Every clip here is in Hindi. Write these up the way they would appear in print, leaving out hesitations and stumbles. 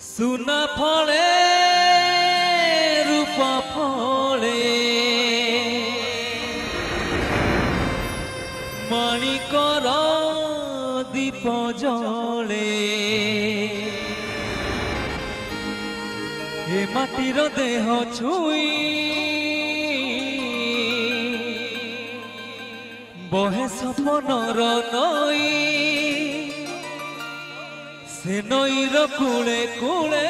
सुना फले रूपा फले माणिकर दीप जले हे माटीर देह छुई बहे सपनर नई से नईर कूले कूले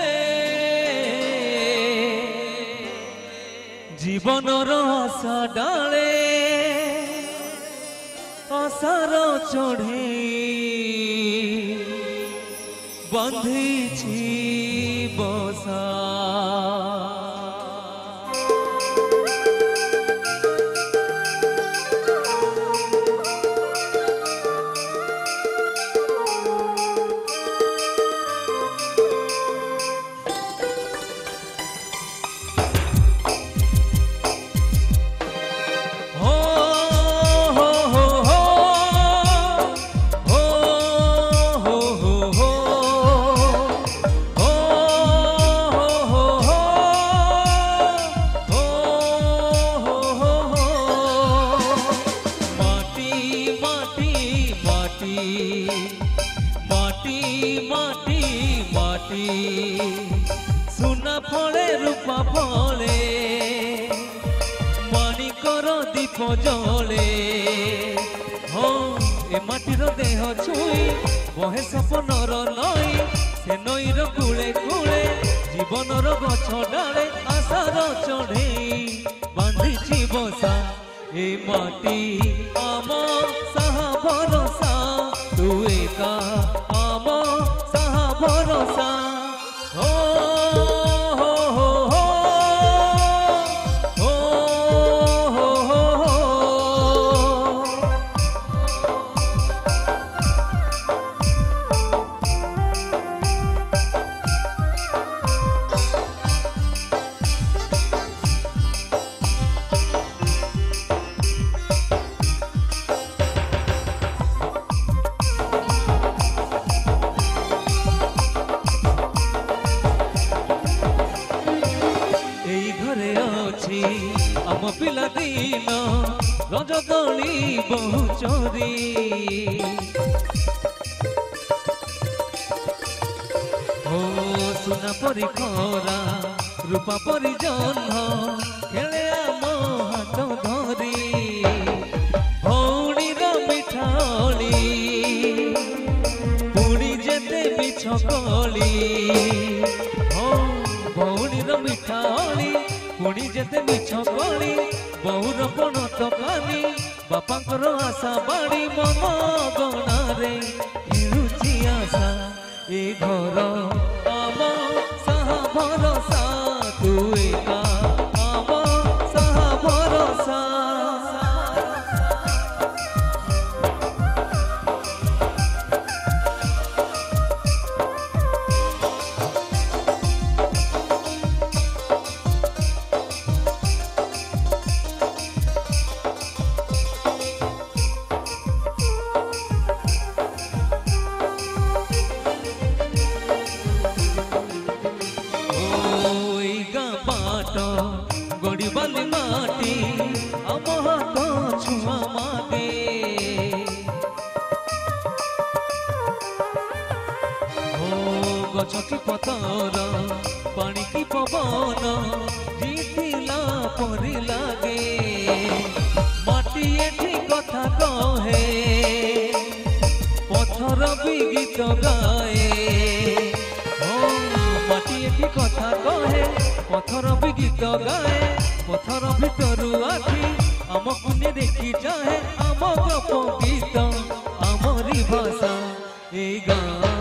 जीवनर आशा डाले आशार चढ़े बंधी बसा सुना फले रूपा फले माणिकर दीप जले हाँ ए माटीर देह छुई बहे सपनर नई से नईर कूले कूले जीवनर गछ डाले आशार चढ़े बांधी बसा ए माटी आम साहा भरोसा तू एका आम साहा भरोसा आम पिला दिन रजदली बहु चोरी ओ सुना परी खरा रूपा परी जह्न खेले आम हाथ धरी भौणीर मिठाली पुणी जेते मिछ कली हाँ भौणीर मिठाली पुणी जेते मिछ कली बहुर पण तकानी बापांकर आशा बाड़ी मन गणारे खेलुची आशा ए घर आम साहा भरोसा तू एका आम साहा भरोसा गड़ी बाली माटी आम हाथ छुआ मागे ओ गछ की पतर पानी की पवन जीतिला परी लागे माटी एठी कथा कहे पत्थर भी गीत गाए ओ माटी एठी कथा कहे पत्थर भी गीत गाए पत्थर भितरु आखि आमको ने देखी चाहे आम गप गीत आमरी भाषा ए गाँ।